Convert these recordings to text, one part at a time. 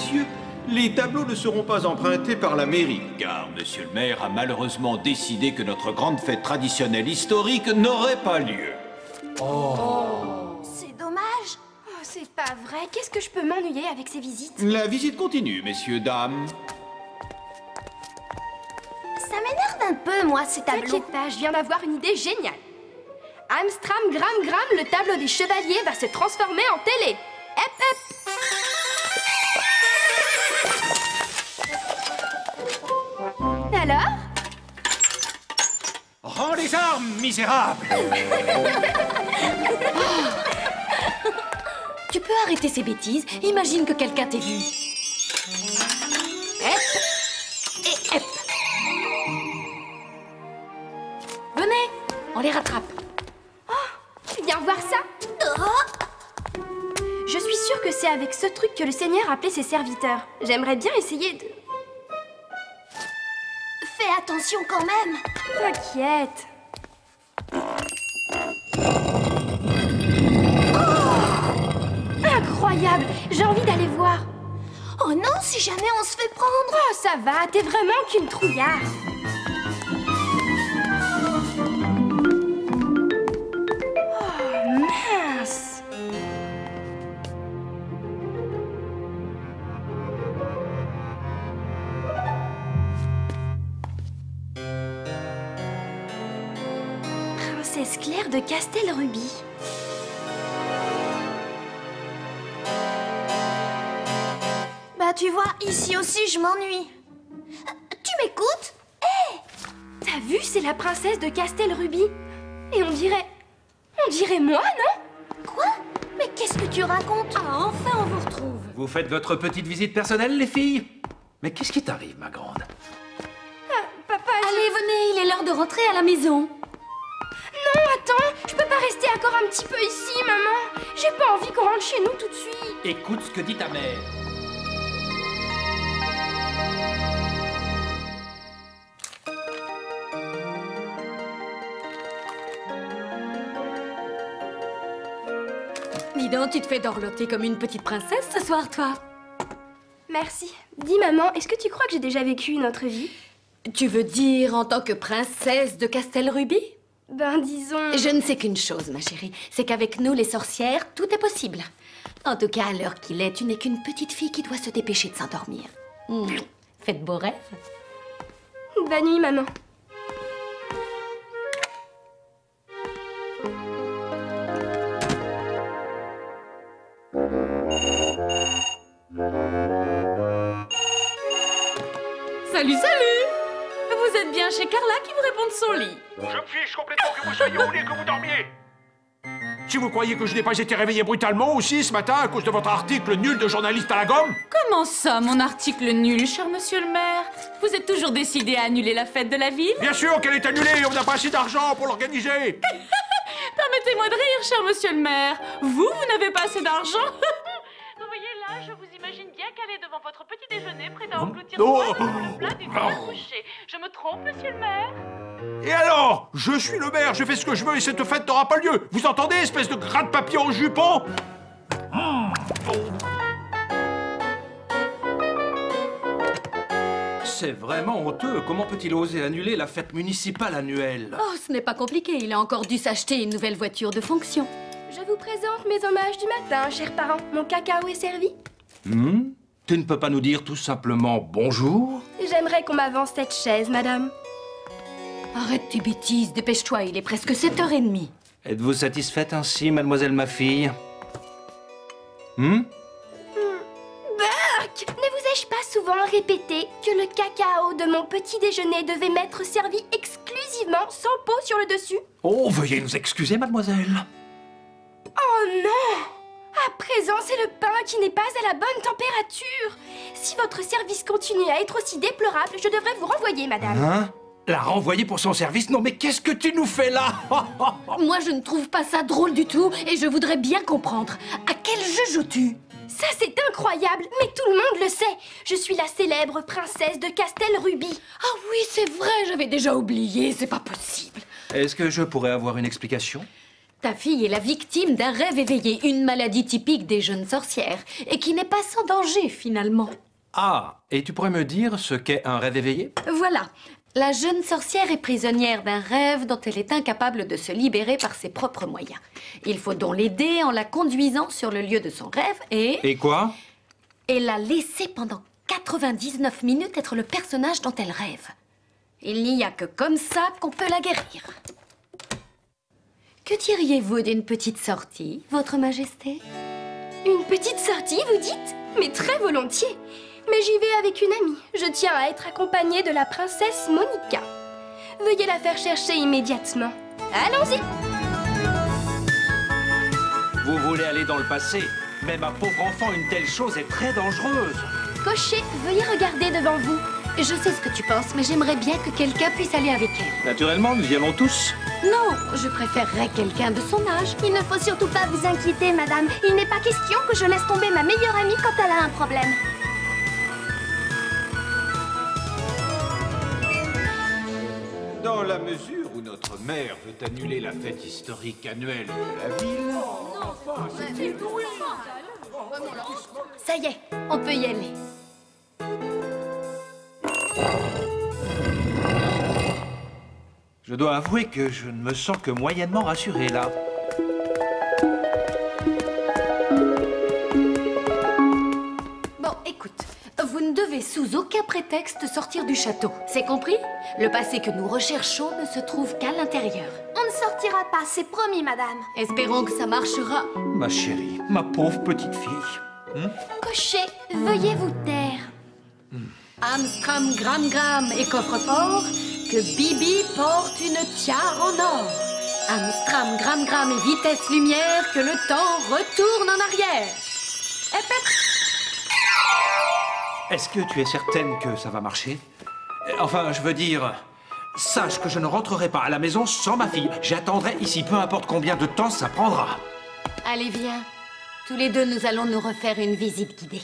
messieurs, les tableaux ne seront pas empruntés par la mairie, car Monsieur le maire a malheureusement décidé que notre grande fête traditionnelle historique n'aurait pas lieu. C'est dommage. Oh, c'est pas vrai. Qu'est-ce que je peux m'ennuyer avec ces visites? La visite continue, messieurs, dames. Ça m'énerve un peu, moi, ces tableaux. T'inquiète pas, je viens d'avoir une idée géniale. Amstram, gram, gram, le tableau des chevaliers va se transformer en télé. Hep, hep. Alors? Rends les armes, misérable! Tu peux arrêter ces bêtises? Imagine que quelqu'un t'ait vu. Hep et hep. Venez, on les rattrape. Viens voir ça. Je suis sûre que c'est avec ce truc que le Seigneur appelait ses serviteurs. J'aimerais bien essayer de... Fais attention quand même. T'inquiète. Incroyable. J'ai envie d'aller voir. Oh non, si jamais on se fait prendre. Oh, ça va, t'es vraiment qu'une trouillarde. Oh, mince. Princesse Claire de Castelruby. Bah tu vois, ici aussi je m'ennuie. Tu m'écoutes? T'as vu, c'est la princesse de Castelruby. Et on dirait moi, non? Quoi? Mais qu'est-ce que tu racontes? Ah, enfin on vous retrouve. Vous faites votre petite visite personnelle, les filles? Mais qu'est-ce qui t'arrive, ma grande? Papa, Allez, venez, il est l'heure de rentrer à la maison. Non, attends, je peux pas rester encore un petit peu ici, maman. J'ai pas envie qu'on rentre chez nous tout de suite. Écoute ce que dit ta mère. Dis donc, tu te fais dorloter comme une petite princesse ce soir, toi. Merci. Dis, maman, est-ce que tu crois que j'ai déjà vécu une autre vie? Tu veux dire en tant que princesse de Castelruby? Ben, disons... Je ne sais qu'une chose, ma chérie, c'est qu'avec nous, les sorcières, tout est possible. En tout cas, à l'heure qu'il est, tu n'es qu'une petite fille qui doit se dépêcher de s'endormir. Faites beaux rêves. Bonne nuit, maman. Salut, salut! Vous êtes bien chez Carla qui vous répond de son lit. Je me fiche complètement que vous soyez au lit, que vous dormiez. Si vous croyez que je n'ai pas été réveillé brutalement aussi ce matin à cause de votre article nul de journaliste à la gomme? Comment ça, mon article nul, cher monsieur le maire? Vous êtes toujours décidé à annuler la fête de la ville? Bien sûr qu'elle est annulée, on n'a pas assez d'argent pour l'organiser. Permettez-moi de rire, cher monsieur le maire. Vous n'avez pas assez d'argent? Vous voyez là, je vous imagine bien calé devant votre petit déjeuner, prêt à engloutir le plat du coucher. Je me trompe, monsieur le maire? Et alors? Je suis le maire, je fais ce que je veux et cette fête n'aura pas lieu. Vous entendez, espèce de gratte-papier en jupon? C'est vraiment honteux. Comment peut-il oser annuler la fête municipale annuelle? Oh, ce n'est pas compliqué, il a encore dû s'acheter une nouvelle voiture de fonction. Je vous présente mes hommages du matin, chers parents. Mon cacao est servi? Tu ne peux pas nous dire tout simplement bonjour? J'aimerais qu'on m'avance cette chaise, madame. Arrête tes bêtises, dépêche-toi, il est presque 7h30. Êtes-vous satisfaite ainsi, mademoiselle ma fille? Burk! Ne vous ai-je pas souvent répété que le cacao de mon petit déjeuner devait m'être servi exclusivement sans peau sur le dessus? Oh, veuillez nous excuser, mademoiselle. Oh non! À présent, c'est le pain qui n'est pas à la bonne température. Si votre service continue à être aussi déplorable, je devrais vous renvoyer, madame. Hein? La renvoyer pour son service? Non, mais qu'est-ce que tu nous fais là? Moi, je ne trouve pas ça drôle du tout et je voudrais bien comprendre. À quel jeu joues-tu? Ça, c'est incroyable, mais tout le monde le sait. Je suis la célèbre princesse de Castelruby. Ah oui, c'est vrai, j'avais déjà oublié, c'est pas possible. Est-ce que je pourrais avoir une explication? Ta fille est la victime d'un rêve éveillé, une maladie typique des jeunes sorcières, et qui n'est pas sans danger, finalement. Ah, et tu pourrais me dire ce qu'est un rêve éveillé? Voilà. La jeune sorcière est prisonnière d'un rêve dont elle est incapable de se libérer par ses propres moyens. Il faut donc l'aider en la conduisant sur le lieu de son rêve Et quoi? et la laisser pendant 99 minutes être le personnage dont elle rêve. Il n'y a que comme ça qu'on peut la guérir. Que diriez-vous d'une petite sortie, Votre Majesté? Une petite sortie, vous dites? Mais très volontiers. Mais j'y vais avec une amie. Je tiens à être accompagnée de la princesse Monica. Veuillez la faire chercher immédiatement. Allons-y! Vous voulez aller dans le passé? Mais ma pauvre enfant, une telle chose est très dangereuse. Cocher, veuillez regarder devant vous. Je sais ce que tu penses, mais j'aimerais bien que quelqu'un puisse aller avec elle. Naturellement, nous y allons tous. Non, je préférerais quelqu'un de son âge. Il ne faut surtout pas vous inquiéter, madame. Il n'est pas question que je laisse tomber ma meilleure amie quand elle a un problème. Dans la mesure où notre mère veut annuler la fête historique annuelle de la ville... Ça y est, on peut y aller. Je dois avouer que je ne me sens que moyennement rassuré, là. Bon, écoute, vous ne devez sous aucun prétexte sortir du château. C'est compris? Le passé que nous recherchons ne se trouve qu'à l'intérieur. On ne sortira pas, c'est promis, madame. Espérons que ça marchera. Ma chérie, ma pauvre petite fille. Cocher, veuillez vous taire. Amstram, gram, gram et coffre-fort, que Bibi porte une tiare en or. Amstram, gram, gram et vitesse lumière, que le temps retourne en arrière. Est-ce que tu es certaine que ça va marcher? Enfin, je veux dire... Sache que je ne rentrerai pas à la maison sans ma fille. J'attendrai ici, peu importe combien de temps ça prendra. Allez, viens. Tous les deux, nous allons nous refaire une visite guidée.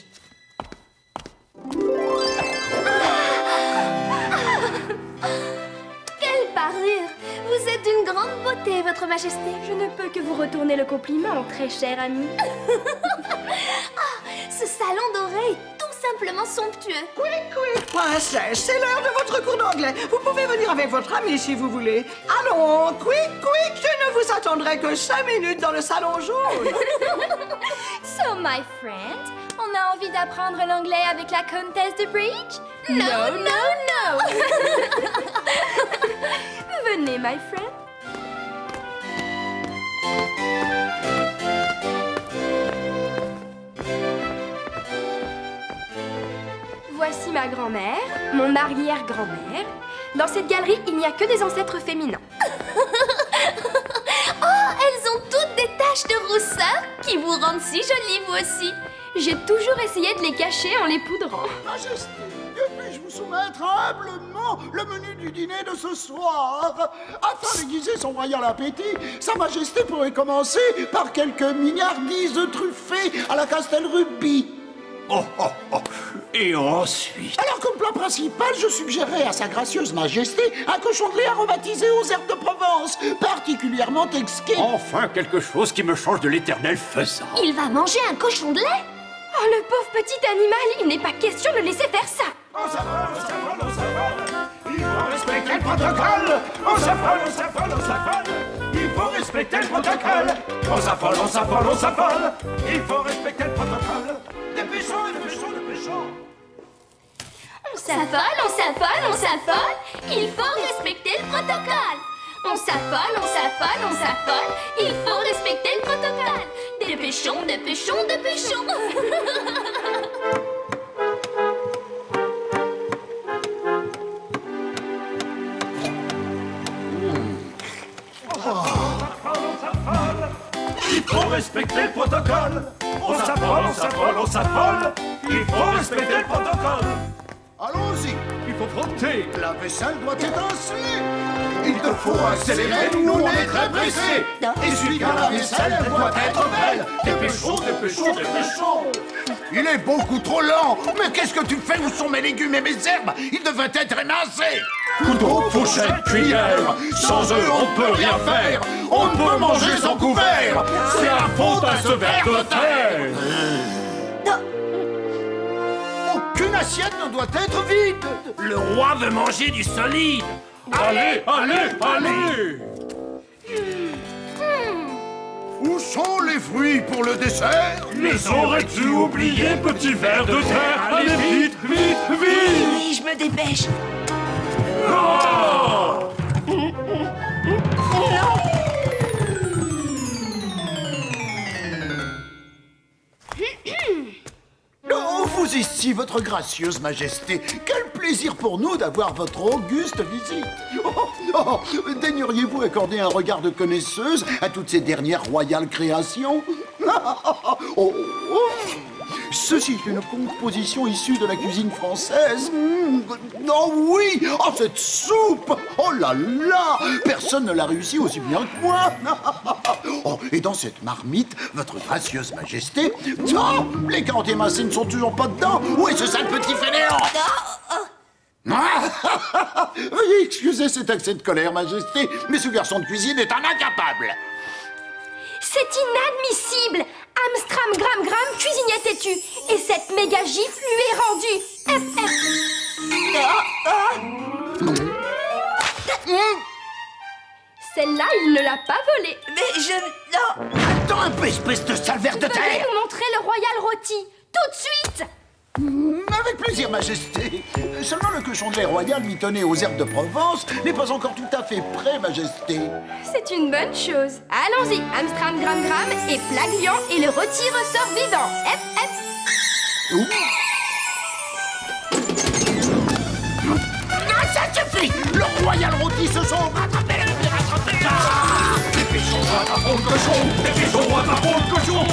Quelle parure! Vous êtes d'une grande beauté, Votre Majesté. Je ne peux que vous retourner le compliment, très chère amie. Ce salon doré est tout simplement somptueux. Princesse, c'est l'heure de votre cours d'anglais. Vous pouvez venir avec votre ami si vous voulez. Allons, quick, je ne vous attendrai que 5 minutes dans le salon jaune. So, my friend, on a envie d'apprendre l'anglais avec la comtesse de Bridge? No, no, no! Venez, my friend. Voici ma grand-mère, mon arrière-grand-mère. Dans cette galerie, il n'y a que des ancêtres féminins. Oh, elles ont toutes des taches de rousseur qui vous rendent si jolie, vous aussi. J'ai toujours essayé de les cacher en les poudrant. Majesté, que puis-je vous soumettre humblement le menu du dîner de ce soir? Afin d'aiguiser son royal appétit, Sa Majesté pourrait commencer par quelques mignardises truffées à la Castelrubis. Oh, oh, oh. Et ensuite... Alors, comme plat principal, je suggérerais à Sa Gracieuse Majesté un cochon de lait aromatisé aux herbes de Provence, particulièrement exquis. Enfin, quelque chose qui me change de l'éternel faisan. Il va manger un cochon de lait? Oh, le pauvre petit animal, il n'est pas question de laisser faire ça. On s'affole, on s'affole, on s'affole. Il faut respecter le protocole. On s'affole, on s'affole, on s'affole. Il faut respecter le protocole. On s'affole, on s'affole, on s'affole. Il faut respecter le protocole. Dépêchons, dépêchons, dépêchons. On s'affole, on s'affole, on s'affole. Il faut respecter le protocole. On s'affole, on s'affole, on s'affole. Il faut respecter le protocole. Dépêchons, dépêchons, dépêchons. Il faut respecter le protocole. On s'affole, on s'affole, on s'affole. Il faut respecter le protocole. Allons-y. Il faut frotter. La vaisselle doit étinceler. Il te faut accélérer, nous on est très pressés. Essuie car la vaisselle elle doit être belle. Dépêchons, dépêchons, dépêchons. Il est beaucoup trop lent. Mais qu'est-ce que tu fais? Où sont mes légumes et mes herbes? Ils devraient être émincés. Couteau, fourchette, cuillère. Sans eux, on peut rien faire. On ne peut manger sans couvert. C'est la faute à ce ver de terre. Aucune assiette ne doit être vide. Le roi veut manger du solide. Allez, allez, allez. Où sont les fruits pour le dessert? Les aurais-tu oubliés, petit ver de terre? Allez, vite, vite, vite. Oui, je me dépêche. Oh! Oh, vous ici, votre gracieuse majesté. Quel plaisir pour nous d'avoir votre auguste visite. Oh, daigneriez-vous accorder un regard de connaisseuse à toutes ces dernières royales créations? Oh, ceci est une composition issue de la cuisine française. Oh oui! Oh, cette soupe! Oh là là! Personne ne l'a réussi aussi bien que moi! Oh, et dans cette marmite, votre gracieuse majesté... Oh, les carottes émincées ne sont toujours pas dedans! Où est ce sale petit fainéant? Veuillez excuser cet accès de colère, majesté, mais ce garçon de cuisine est un incapable! C'est inadmissible! Amstram Gram Gram, cuisinier têtu. Et cette méga gifle lui est rendue. Celle-là, il ne l'a pas volée. Mais je... Non. Attends un peu, espèce de sale ver de terre! Veuillez nous montrer le royal rôti. Tout de suite! Avec plaisir, majesté. Seulement le cochon de lait royal mitonné aux herbes de Provence n'est pas encore tout à fait prêt, majesté. C'est une bonne chose. Allons-y, Amstram Gram Gram et Plaglian et le rôti ressort vivant. Ah, ça suffit! Le royal rôti se sont rattrapés! Dépêchons, attrapons le cochon! Dépêchons, attrapons le cochon!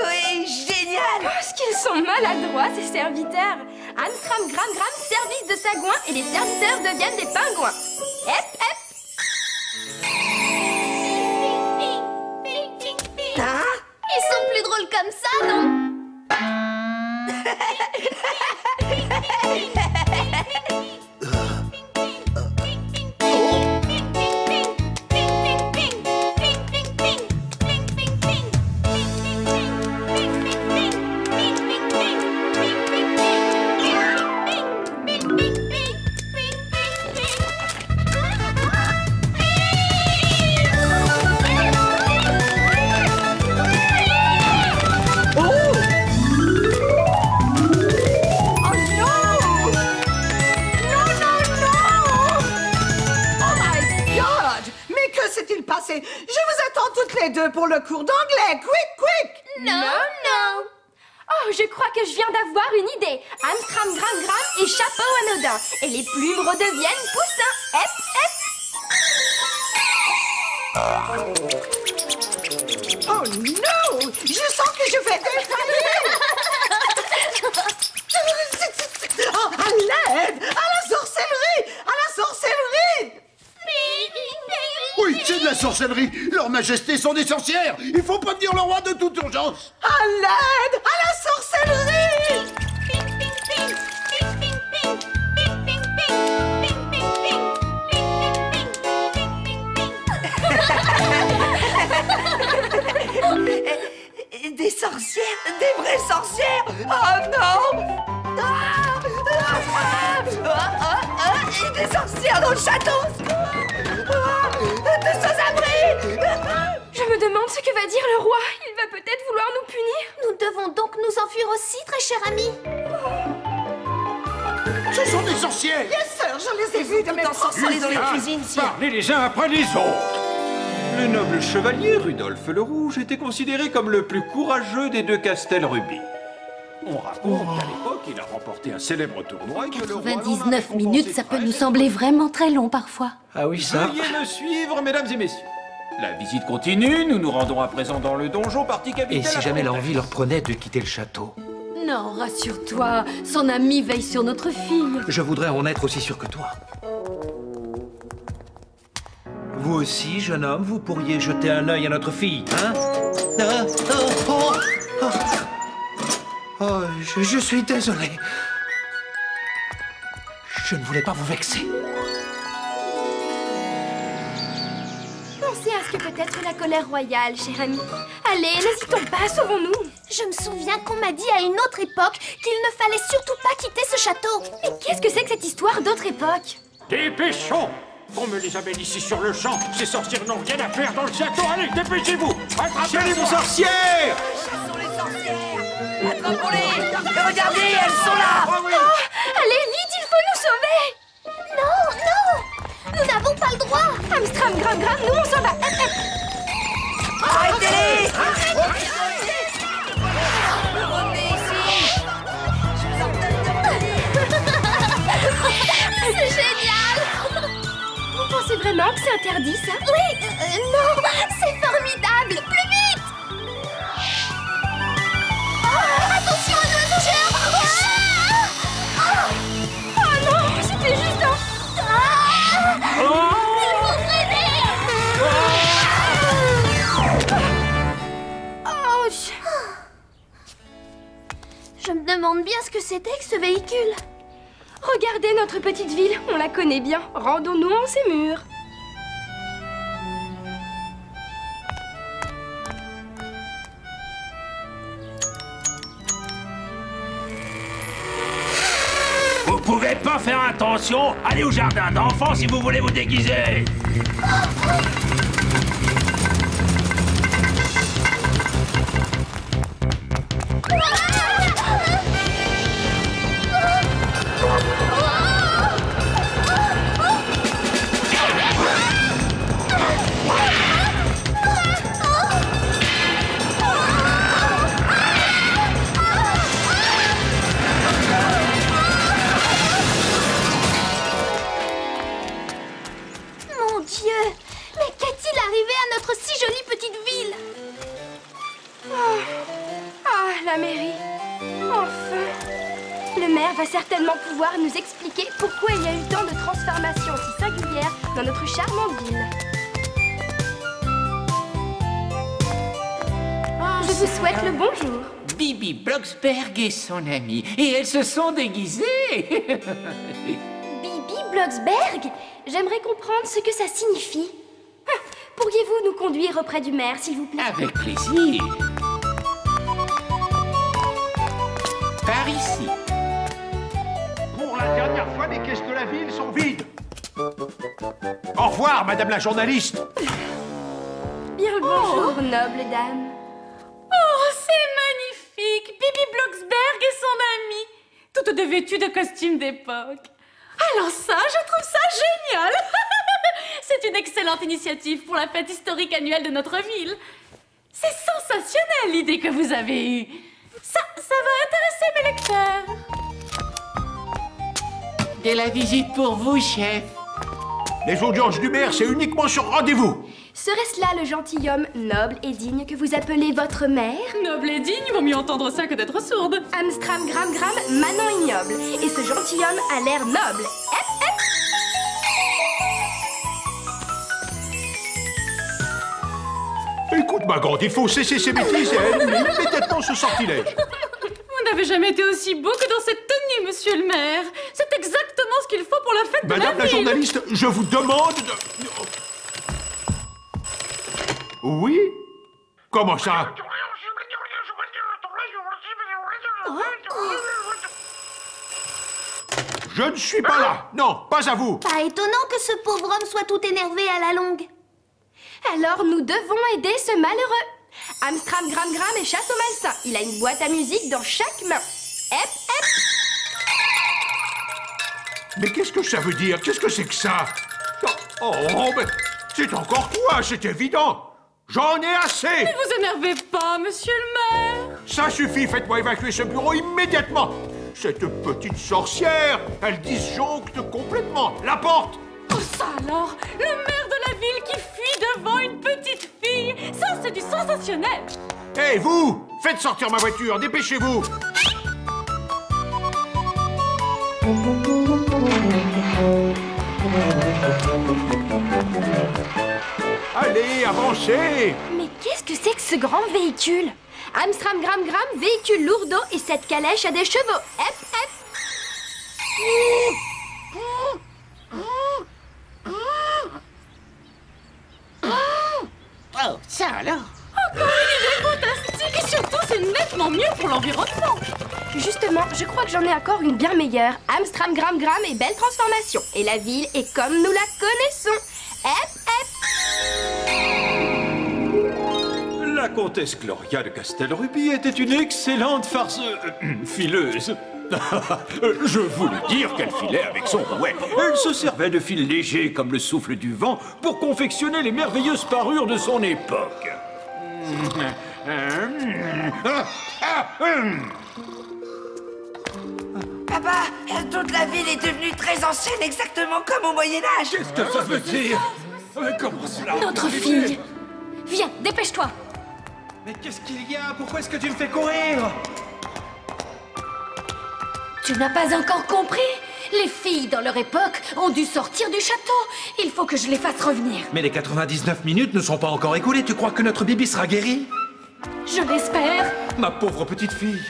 Oui, génial. Est-ce qu'ils sont maladroits, ces serviteurs? Amstram Gram Gram, service de sagouin et les serviteurs deviennent des pingouins. Hein? Ils sont plus drôles comme ça, non? Je vous attends toutes les deux pour le cours d'anglais. Quick, quick! Non. Oh, je crois que je viens d'avoir une idée. Amstram Gram Gram et chapeau anodin. Et les plumes redeviennent poussins. Oh non! Je sens que je vais défaillir! Oh, à l'aide! À la sorcellerie! À la sorcellerie! Oui, c'est de la sorcellerie. Leurs majestés sont des sorcières. Il faut prévenir le roi de toute urgence. À l'aide! À la sorcellerie! Des sorcières? Des vraies sorcières? Oh non! Des sorcières dans le château! Des sans-abri! Je me demande ce que va dire le roi. Il va peut-être vouloir nous punir. Nous devons donc nous enfuir aussi, très cher ami. Ce sont des sorcières. Yes, sir, je les ai vus de mes ensorcelés dans les cuisines, sire. Parlez les uns après les autres. Le noble chevalier Rudolphe le Rouge était considéré comme le plus courageux des deux Castel Rubis. On raconte qu'à l'époque, il a remporté un célèbre tournoi et que le roi l'en a 99 récompensé minutes, ça peut très nous sévèrement. sembler vraiment très long parfois. Ah oui, ça. Veuillez me suivre, mesdames et messieurs. La visite continue, nous nous rendons à présent dans le donjon, partie capitale. Et si jamais l'envie leur prenait de quitter le château? Non, rassure-toi, son ami veille sur notre fille. Je voudrais en être aussi sûr que toi. Vous aussi, jeune homme, vous pourriez jeter un œil à notre fille, hein? Je suis désolé. Je ne voulais pas vous vexer. Pensez à ce que peut être la colère royale, cher ami. Allez, n'hésitons pas, sauvons-nous. Je me souviens qu'on m'a dit à une autre époque qu'il ne fallait surtout pas quitter ce château. Mais qu'est-ce que c'est que cette histoire d'autre époque? Dépêchons! On me les amène ici sur le champ. Ces sorcières n'ont rien à faire dans le château. Allez, dépêchez-vous! Attrapez les sorcières! Chassons les sorcières! Attrapons-les! Regardez, elles sont là! Allez, vite, il faut nous sauver! Non, non! Nous n'avons pas le droit! Amstram, Gram, Gram, nous on s'en va! Arrêtez-les! C'est génial! Vous pensez vraiment que c'est interdit, ça? Oui, non, c'est formidable! Plus vite! Attention à l'oiseau géant! Oh non, c'était juste un... Il faut freiner! Oh, Je me demande bien ce que c'était que ce véhicule. regardez notre petite ville, on la connaît bien. Rendons-nous en ces murs. Vous pouvez pas faire attention? Allez au jardin d'enfants si vous voulez vous déguiser! Mon Dieu! Mais qu'est-il arrivé à notre si jolie petite ville? Ah, la mairie. Enfin. Le maire va certainement pouvoir nous expliquer pourquoi il y a eu tant de transformations si singulières dans notre charmante ville. Je vous souhaite le bonjour. Bibi Blocksberg et son ami. Et elles se sont déguisées. Bibi Blocksberg? J'aimerais comprendre ce que ça signifie. Ah, pourriez-vous nous conduire auprès du maire, s'il vous plaît? Avec plaisir. Par ici. Pour la dernière fois, les caisses de la ville sont vides. Au revoir, madame la journaliste. Bien le bonjour, noble dame. Oh, c'est magnifique! Bibi Blocksberg et son ami, toutes deux vêtues de costumes d'époque. Alors ça, je trouve ça génial! C'est une excellente initiative pour la fête historique annuelle de notre ville. C'est sensationnel l'idée que vous avez eue. Ça va intéresser mes lecteurs. De la visite pour vous, chef. Les audiences du maire, c'est uniquement sur rendez-vous. Serait-ce là le gentilhomme noble et digne que vous appelez votre mère? Noble et digne, vaut mieux entendre ça que d'être sourde. Amstram, Gram, Gram, manant ignoble. Et ce gentilhomme a l'air noble. Hep, hep. Écoute, ma grande, il faut cesser ces bêtises et annuler immédiatement ce sortilège. Vous n'avez jamais été aussi beau que dans cette tenue, monsieur le maire. C'est exactement ce qu'il faut pour la fête de Madame la la ville. journaliste, je vous demande de... Oui? Comment ça? Je ne suis pas là. Non, pas à vous. Pas étonnant que ce pauvre homme soit tout énervé à la longue. Alors nous devons aider ce malheureux. Amstram, Gram, Gram et chasse au malsain. Il a une boîte à musique dans chaque main. Hep, hep. Mais qu'est-ce que ça veut dire? Qu'est-ce que c'est que ça? Mais c'est encore toi, c'est évident. J'en ai assez. Ne vous énervez pas, monsieur le maire. Ça suffit, faites-moi évacuer ce bureau immédiatement. Cette petite sorcière, elle disjoncte complètement. La porte! Oh ça alors! Le maire de la ville qui fuit devant une petite fille! Ça, c'est du sensationnel! Hé, vous! Faites sortir ma voiture, dépêchez-vous! Allez, avancez! Mais qu'est-ce que c'est que ce grand véhicule? Amstram Gram Gram, véhicule lourdeau et cette calèche a des chevaux. Hep, hep. Oh, ça alors? Encore une idée fantastique et surtout c'est nettement mieux pour l'environnement! Justement, je crois que j'en ai encore une bien meilleure. Amstram Gram Gram et belle transformation. Et la ville est comme nous la connaissons. Hep, hep. La comtesse Gloria de Castelruby était une excellente fileuse. Je voulais dire qu'elle filait avec son rouet. Elle se servait de fils légers comme le souffle du vent pour confectionner les merveilleuses parures de son époque. Papa, toute la ville est devenue très ancienne, exactement comme au Moyen-Âge. Qu'est-ce que ça veut dire? Mais comment cela? Notre fille! Viens, dépêche-toi! Mais qu'est-ce qu'il y a? Pourquoi est-ce que tu me fais courir? Tu n'as pas encore compris? Les filles, dans leur époque, ont dû sortir du château. Il faut que je les fasse revenir. Mais les 99 minutes ne sont pas encore écoulées. Tu crois que notre Bibi sera guérie? Je l'espère. Ma pauvre petite fille.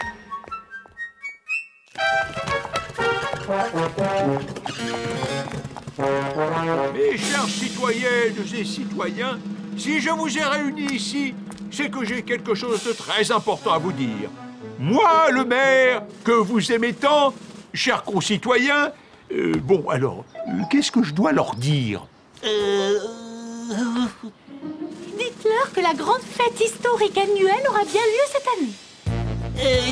Mes chères citoyennes et citoyens, si je vous ai réunis ici, c'est que j'ai quelque chose de très important à vous dire. Moi, le maire, que vous aimez tant, chers concitoyens, bon, alors, qu'est-ce que je dois leur dire? Dites-leur que la grande fête historique annuelle aura bien lieu cette année.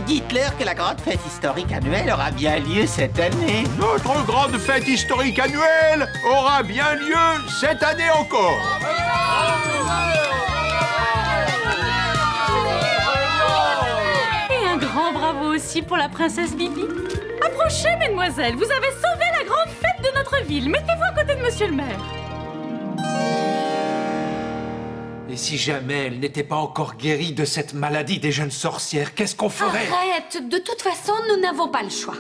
Dites-leur que la grande fête historique annuelle aura bien lieu cette année. Notre grande fête historique annuelle aura bien lieu cette année encore. Et un grand bravo aussi pour la princesse Bibi. Approchez, mesdemoiselles, vous avez sauvé la grande fête de notre ville. Mettez-vous à côté de monsieur le maire. Et si jamais elle n'était pas encore guérie de cette maladie des jeunes sorcières, qu'est-ce qu'on ferait? Arrête! De toute façon, nous n'avons pas le choix.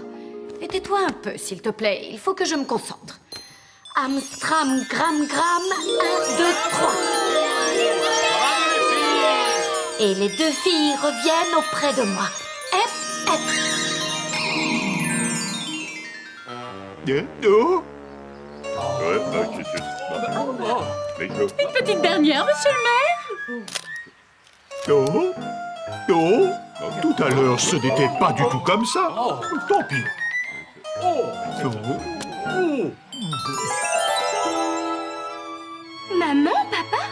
Et tais-toi un peu, s'il te plaît. Il faut que je me concentre. Amstram, gram, gram, 1, 2, 3. Et les deux filles reviennent auprès de moi. Hep, hep. Oh. Une petite dernière, monsieur le maire. Oh. Oh. Tout à l'heure, ce n'était pas du tout comme ça. Tant pis. Maman, papa?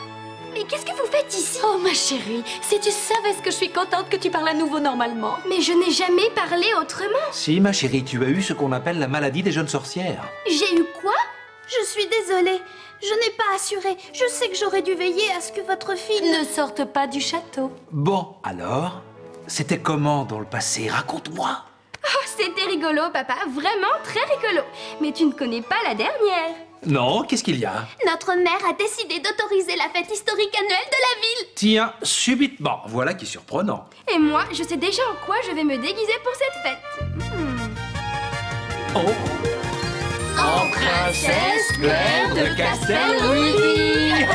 Mais qu'est-ce que vous faites ici? Oh, ma chérie, si tu savais ce que je suis contente que tu parles à nouveau normalement. Mais je n'ai jamais parlé autrement. Si, ma chérie, tu as eu ce qu'on appelle la maladie des jeunes sorcières. J'ai eu quoi? Je suis désolée. Je n'ai pas assuré. Je sais que j'aurais dû veiller à ce que votre fille ne sorte pas du château. Bon, alors, c'était comment dans le passé? Raconte-moi. Oh, c'était rigolo, papa. Vraiment très rigolo. Mais tu ne connais pas la dernière. Non, qu'est-ce qu'il y a? Notre maire a décidé d'autoriser la fête historique annuelle de la ville. Tiens, subitement, voilà qui est surprenant. Et moi, je sais déjà en quoi je vais me déguiser pour cette fête. Oh. En princesse Claire de Castelruby.